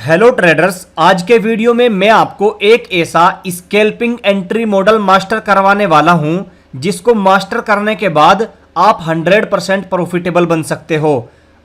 Hello traders, आज के video में मैं आपको एक ऐसा स्कैल्पिंग एंट्री मॉडल मास्टर करवाने वाला हूं जिसको मास्टर करने के बाद आप 100% प्रॉफिटेबल बन सकते हो।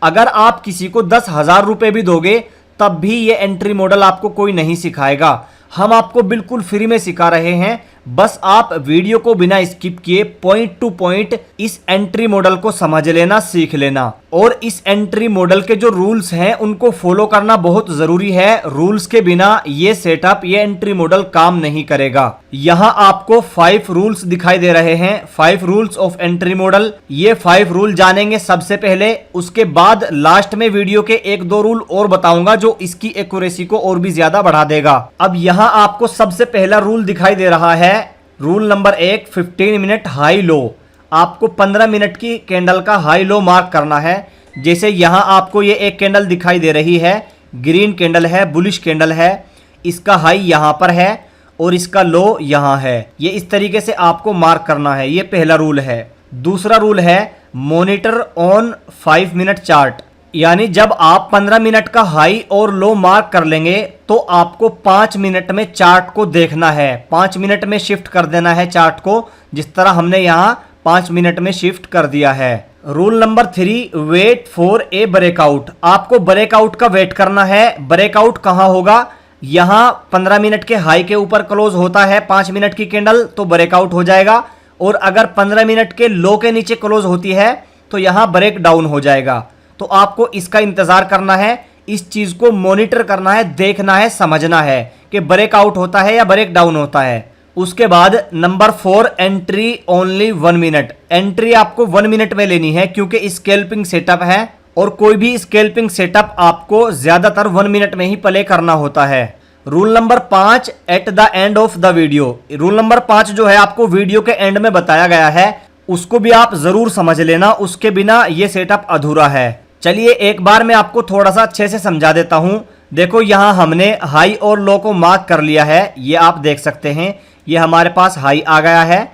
अगर आप किसी को 10,000 रुपए भी दोगे तब भी ये एंट्री मॉडल आपको कोई नहीं सिखाएगा। हम आपको बिल्कुल फ्री में सिखा रहे हैं। बस आप वीडियो को बिना स्किप किए पॉइंट टू पॉइंट इस एंट्री मॉडल को समझ लेना, सीख लेना। और इस एंट्री मॉडल के जो रूल्स हैं उनको फॉलो करना बहुत जरूरी है। रूल्स के बिना ये सेटअप, ये एंट्री मॉडल काम नहीं करेगा। यहाँ आपको 5 रूल्स दिखाई दे रहे हैं, 5 रूल्स ऑफ एंट्री मॉडल। ये 5 रूल जानेंगे सबसे पहले, उसके बाद लास्ट में वीडियो के 1-2 रूल और बताऊंगा जो इसकी एक्यूरेसी को और भी ज्यादा बढ़ा देगा। अब यहाँ आपको सबसे पहला रूल दिखाई दे रहा है, rule number 1, 15 minute high low. आपको 15 मिनट की कैंडल का हाई लो मार्क करना है। जैसे यहां आपको ये एक कैंडल दिखाई दे रही है, ग्रीन कैंडल है, बुलिश कैंडल है। इसका हाई यहां पर है और इसका लो यहां है। ये इस तरीके से आपको मार्क करना है। ये पहला रूल है। दूसरा रूल है मॉनिटर ऑन 5 मिनट चार्ट। यानी जब आप 15 मिनट का हाई और लो मार्क कर लेंगे तो आपको 5 मिनट में चार्ट को देखना है। 5 मिनट में शिफ्ट कर देना है चार्ट को, जिस तरह हमने यहाँ 5 मिनट में शिफ्ट कर दिया है। Rule number 3, wait for a breakout. आपको ब्रेकआउट का वेट करना है। ब्रेकआउट कहाँ होगा? यहाँ 15 मिनट के हाई के ऊपर क्लोज होता है 5 मिनट की कैंडल तो ब्रेकआउट हो जाएगा। और अगर 15 मिनट के लो के नीचे क्लोज होती है तो यहाँ ब्रेक डाउन हो जाएगा। तो आपको इसका इंतजार करना है, इस चीज को मॉनिटर करना है, देखना है, समझना है कि ब्रेकआउट होता है या ब्रेक डाउन होता है। उसके बाद number 4, entry only 1 minute. Entry आपको 1 मिनट में लेनी है क्योंकि स्कैल्पिंग सेटअप है और कोई भी स्कैल्पिंग सेटअप आपको ज्यादातर 1 मिनट में ही प्ले करना होता है। Rule number 5, at the end of the video. Rule number 5 जो है आपको वीडियो के एंड में बताया गया है, उसको भी आप जरूर समझ लेना, उसके बिना यह सेटअप अधूरा है। चलिए एक बार मैं आपको थोड़ा सा अच्छे से समझा देता हूं। देखो यहां हमने हाई और लो को मार्क कर लिया है। ये आप देख सकते हैं, ये हमारे पास हाई आ गया है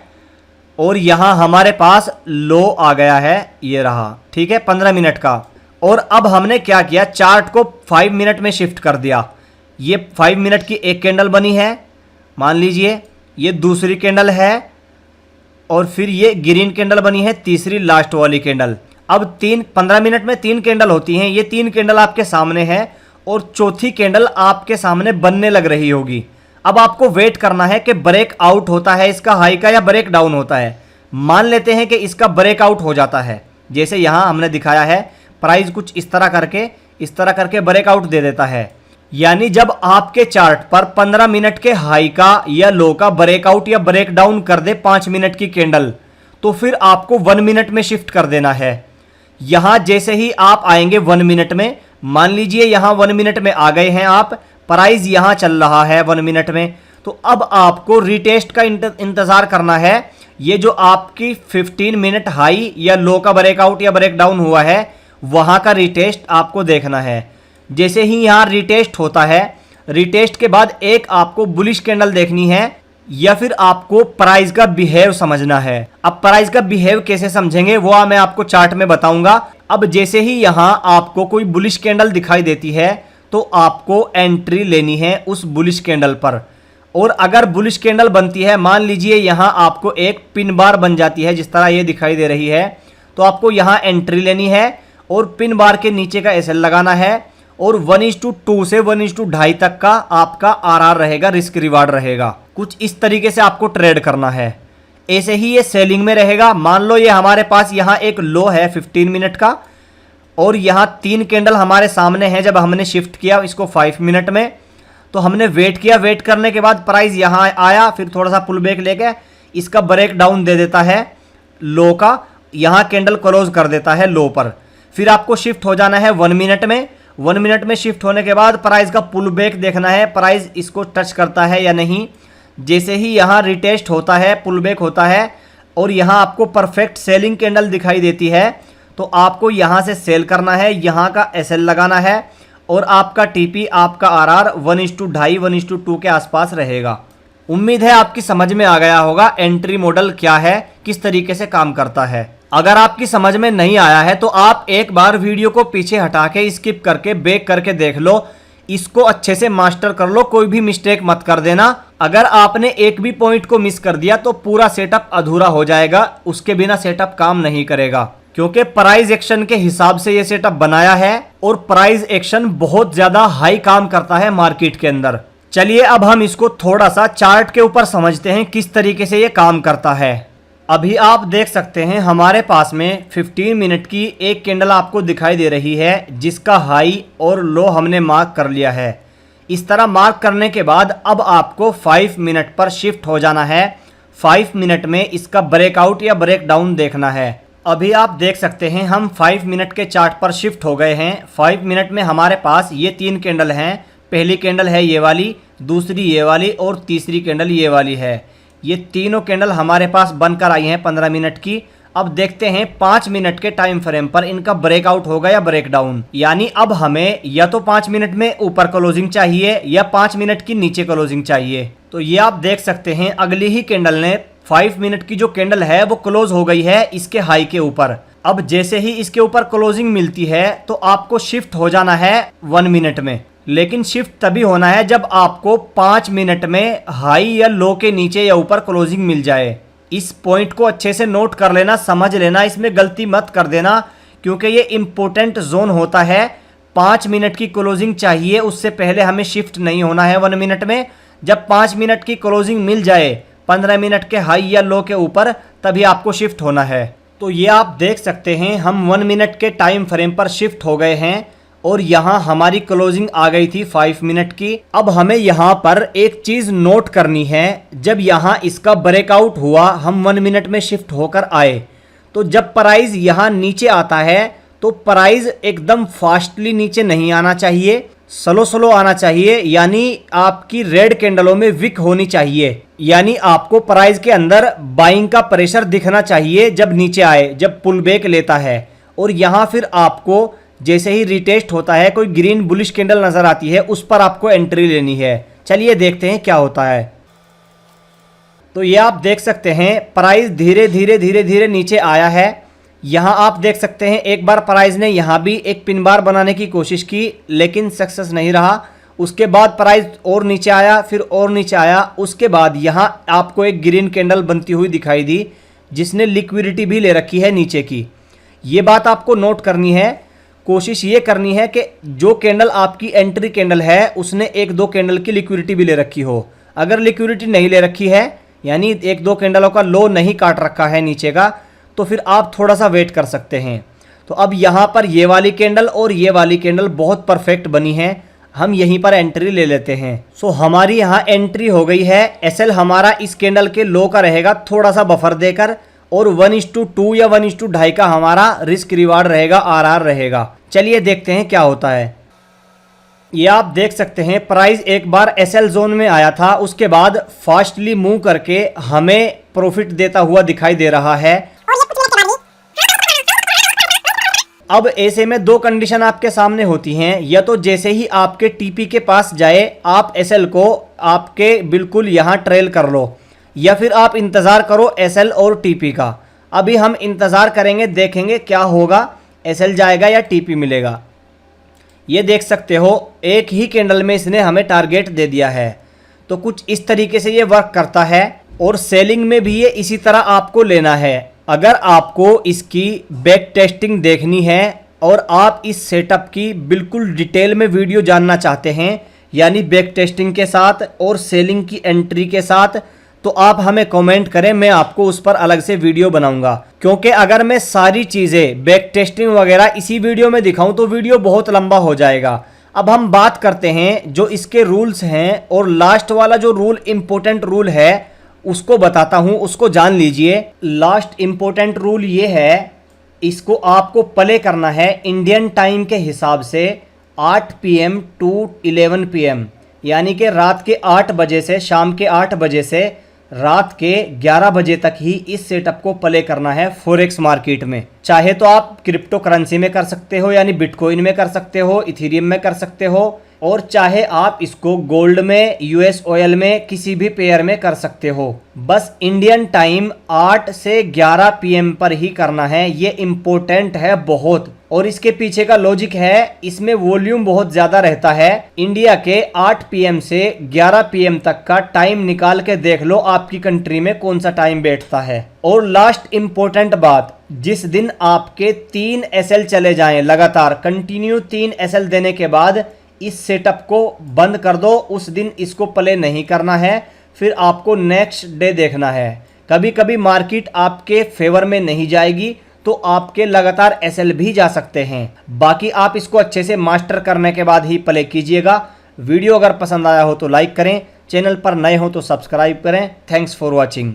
और यहां हमारे पास लो आ गया है। ये रहा, ठीक है, 15 मिनट का। और अब हमने क्या किया, चार्ट को 5 मिनट में शिफ्ट कर दिया। ये 5 मिनट की एक कैंडल बनी है, मान लीजिए ये दूसरी कैंडल है और फिर ये ग्रीन कैंडल बनी है, तीसरी लास्ट वाली कैंडल। अब 15 मिनट में 3 कैंडल होती हैं। ये 3 कैंडल आपके सामने है और चौथी कैंडल आपके सामने बनने लग रही होगी। अब आपको वेट करना है कि ब्रेक आउट होता है इसका हाई का या ब्रेक डाउन होता है। मान लेते हैं कि इसका ब्रेक आउट हो जाता है, जैसे यहां हमने दिखाया है, प्राइस कुछ इस तरह करके ब्रेक आउट दे देता है। यानी जब आपके चार्ट पर 15 मिनट के हाई का या लो का ब्रेकआउट या ब्रेक डाउन कर दे 5 मिनट की कैंडल, तो फिर आपको 1 मिनट में शिफ्ट कर देना है। यहां जैसे ही आप आएंगे 1 मिनट में, मान लीजिए यहां 1 मिनट में आ गए हैं आप, प्राइस यहां चल रहा है 1 मिनट में, तो अब आपको रिटेस्ट का इंतजार करना है। ये जो आपकी 15 मिनट हाई या लो का ब्रेकआउट या ब्रेक डाउन हुआ है, वहां का रिटेस्ट आपको देखना है। जैसे ही यहां रिटेस्ट होता है, रिटेस्ट के बाद एक आपको बुलिश कैंडल देखनी है या फिर आपको प्राइस का बिहेव समझना है। अब प्राइस का बिहेव कैसे समझेंगे वो मैं आपको चार्ट में बताऊंगा। अब जैसे ही यहां आपको कोई बुलिश कैंडल दिखाई देती है तो आपको एंट्री लेनी है उस बुलिश कैंडल पर। और अगर बुलिश कैंडल बनती है, मान लीजिए यहां आपको एक पिन बार बन जाती है जिस तरह ये दिखाई दे रही है, तो आपको यहां एंट्री लेनी है और पिन बार के नीचे का एसएल लगाना है और 1:2 से 1:2.5 तक का आपका आरआर रहेगा, रिस्क रिवार्ड रहेगा। कुछ इस तरीके से आपको ट्रेड करना है। ऐसे ही ये सेलिंग में रहेगा। मान लो ये हमारे पास यहाँ एक लो है 15 मिनट का और यहाँ 3 कैंडल हमारे सामने है। जब हमने शिफ्ट किया इसको 5 मिनट में, तो हमने वेट किया। वेट करने के बाद प्राइस यहाँ आया, फिर थोड़ा सा पुल बैक लेके इसका ब्रेक डाउन दे देता है लो का, यहाँ कैंडल क्लोज कर देता है लो पर। फिर आपको शिफ्ट हो जाना है 1 मिनट में। 1 मिनट में शिफ्ट होने के बाद प्राइस का पुल बैक देखना है, प्राइस इसको टच करता है या नहीं। जैसे ही यहाँ रिटेस्ट होता है, पुल बैक होता है और यहाँ आपको परफेक्ट सेलिंग कैंडल दिखाई देती है, तो आपको यहाँ से सेल करना है, यहाँ का एसएल लगाना है और आपका टीपी, आपका आरआर 1:2.5 1:2 के आसपास रहेगा। उम्मीद है आपकी समझ में आ गया होगा एंट्री मॉडल क्या है, किस तरीके से काम करता है। अगर आपकी समझ में नहीं आया है तो आप एक बार वीडियो को पीछे हटा के स्किप करके बैक करके देख लो। इसको अच्छे से मास्टर कर लो, कोई भी मिस्टेक मत कर देना। अगर आपने एक भी पॉइंट को मिस कर दिया तो पूरा सेटअप अधूरा हो जाएगा, उसके बिना सेटअप काम नहीं करेगा। क्योंकि प्राइस एक्शन के हिसाब से ये सेटअप बनाया है और प्राइस एक्शन बहुत ज्यादा हाई काम करता है मार्केट के अंदर। चलिए अब हम इसको थोड़ा सा चार्ट के ऊपर समझते हैं किस तरीके से ये काम करता है। अभी आप देख सकते हैं हमारे पास में 15 मिनट की एक कैंडल आपको दिखाई दे रही है, जिसका हाई और लो हमने मार्क कर लिया है। इस तरह मार्क करने के बाद अब आपको 5 मिनट पर शिफ्ट हो जाना है। 5 मिनट में इसका ब्रेकआउट या ब्रेकडाउन देखना है। अभी आप देख सकते हैं हम 5 मिनट के चार्ट पर शिफ्ट हो गए हैं। 5 मिनट में हमारे पास ये 3 कैंडल हैं। पहली कैंडल है ये वाली, दूसरी ये वाली और तीसरी कैंडल ये वाली है। ये तीनों कैंडल हमारे पास बनकर आई हैं 15 मिनट की। अब देखते हैं 5 मिनट के टाइम फ्रेम पर इनका ब्रेकआउट होगा या ब्रेकडाउन। यानी अब हमें या तो 5 मिनट में ऊपर क्लोजिंग चाहिए या 5 मिनट की नीचे क्लोजिंग चाहिए। तो ये आप देख सकते हैं अगली ही कैंडल ने 5 मिनट की जो कैंडल है वो क्लोज हो गई है इसके हाई के ऊपर। अब जैसे ही इसके ऊपर क्लोजिंग मिलती है तो आपको शिफ्ट हो जाना है 1 मिनट में। लेकिन शिफ्ट तभी होना है जब आपको 5 मिनट में हाई या लो के नीचे या ऊपर क्लोजिंग मिल जाए। इस पॉइंट को अच्छे से नोट कर लेना, समझ लेना, इसमें गलती मत कर देना, क्योंकि ये इंपॉर्टेंट जोन होता है। 5 मिनट की क्लोजिंग चाहिए, उससे पहले हमें शिफ्ट नहीं होना है 1 मिनट में। जब 5 मिनट की क्लोजिंग मिल जाए 15 मिनट के हाई या लो के ऊपर, तभी आपको शिफ्ट होना है। तो ये आप देख सकते हैं हम 1 मिनट के टाइम फ्रेम पर शिफ्ट हो गए हैं और यहाँ हमारी क्लोजिंग आ गई थी 5 मिनट की। अब हमें यहाँ पर एक चीज नोट करनी है, जब यहाँ इसका ब्रेकआउट हुआ, हम 1 मिनट में शिफ्ट होकर आए, तो जब प्राइस यहाँ नीचे आता है तो प्राइस एकदम फास्टली नीचे नहीं आना चाहिए, स्लो स्लो आना चाहिए। यानी आपकी रेड कैंडलों में विक होनी चाहिए, यानी आपको प्राइस के अंदर बाइंग का प्रेशर दिखना चाहिए जब नीचे आए, जब पुल बैक लेता है। और यहाँ फिर आपको जैसे ही रिटेस्ट होता है, कोई ग्रीन बुलिश कैंडल नजर आती है, उस पर आपको एंट्री लेनी है। चलिए देखते हैं क्या होता है। तो ये आप देख सकते हैं प्राइस धीरे धीरे धीरे धीरे नीचे आया है। यहाँ आप देख सकते हैं एक बार प्राइस ने यहाँ भी एक पिन बार बनाने की कोशिश की, लेकिन सक्सेस नहीं रहा। उसके बाद प्राइस और नीचे आया, फिर और नीचे आया। उसके बाद यहाँ आपको एक ग्रीन कैंडल बनती हुई दिखाई दी, जिसने लिक्विडिटी भी ले रखी है नीचे की। ये बात आपको नोट करनी है। कोशिश ये करनी है कि जो कैंडल आपकी एंट्री कैंडल है उसने 1-2 कैंडल की लिक्विडिटी भी ले रखी हो। अगर लिक्विडिटी नहीं ले रखी है, यानी 1-2 कैंडलों का लो नहीं काट रखा है नीचे का, तो फिर आप थोड़ा सा वेट कर सकते हैं। तो अब यहाँ पर ये वाली कैंडल और ये वाली कैंडल बहुत परफेक्ट बनी है, हम यहीं पर एंट्री ले लेते हैं। सो हमारी यहाँ एंट्री हो गई है। एसएल हमारा इस कैंडल के लो का रहेगा थोड़ा सा बफर देकर, और 1:2 या 1:2.5 का हमारा रिस्क रिवार्ड रहेगा, आरआर रहेगा। चलिए देखते हैं क्या होता है। ये आप देख सकते हैं प्राइस एक बार एसएल जोन में आया था, उसके बाद फास्टली मूव करके हमें प्रॉफिट देता हुआ दिखाई दे रहा है। अब ऐसे में 2 कंडीशन आपके सामने होती हैं, या तो जैसे ही आपके टीपी के पास जाए आप एसएल को आपके बिल्कुल यहाँ ट्रेल कर लो, या फिर आप इंतज़ार करो एसएल और टीपी का। अभी हम इंतज़ार करेंगे, देखेंगे क्या होगा, एसएल जाएगा या टीपी मिलेगा। ये देख सकते हो एक ही कैंडल में इसने हमें टारगेट दे दिया है। तो कुछ इस तरीके से ये वर्क करता है, और सेलिंग में भी ये इसी तरह आपको लेना है। अगर आपको इसकी बैक टेस्टिंग देखनी है और आप इस सेटअप की बिल्कुल डिटेल में वीडियो जानना चाहते हैं, यानी बैक टेस्टिंग के साथ और सेलिंग की एंट्री के साथ, तो आप हमें कमेंट करें, मैं आपको उस पर अलग से वीडियो बनाऊंगा। क्योंकि अगर मैं सारी चीज़ें बैक टेस्टिंग वगैरह इसी वीडियो में दिखाऊं तो वीडियो बहुत लंबा हो जाएगा। अब हम बात करते हैं जो इसके रूल्स हैं, और लास्ट वाला जो रूल इम्पोर्टेंट रूल है उसको बताता हूं, उसको जान लीजिए। लास्ट इम्पोर्टेंट रूल ये है, इसको आपको प्ले करना है इंडियन टाइम के हिसाब से 8 PM to 11 PM, यानी कि रात के 8 बजे से शाम के 8 बजे से रात के 11 बजे तक ही इस सेटअप को प्ले करना है फॉरेक्स मार्केट में। चाहे तो आप क्रिप्टो करेंसी में कर सकते हो, यानी बिटकॉइन में कर सकते हो, इथेरियम में कर सकते हो, और चाहे आप इसको गोल्ड में, यूएस ऑयल में, किसी भी पेयर में कर सकते हो। बस इंडियन टाइम 8 से 11 पीएम पर ही करना है, ये इंपॉर्टेंट है बहुत। और इसके पीछे का लॉजिक है, इसमें वॉल्यूम बहुत ज्यादा रहता है। इंडिया के 8 पीएम से 11 पीएम तक का टाइम निकाल के देख लो आपकी कंट्री में कौन सा टाइम बैठता है। और लास्ट इंपॉर्टेंट बात, जिस दिन आपके 3 एसएल चले जाएं लगातार, कंटिन्यू 3 एसएल देने के बाद इस सेटअप को बंद कर दो, उस दिन इसको प्ले नहीं करना है, फिर आपको नेक्स्ट डे देखना है। कभी कभी मार्केट आपके फेवर में नहीं जाएगी तो आपके लगातार एसएल भी जा सकते हैं। बाकी आप इसको अच्छे से मास्टर करने के बाद ही प्ले कीजिएगा। वीडियो अगर पसंद आया हो तो लाइक करें, चैनल पर नए हो तो सब्सक्राइब करें। Thanks for watching.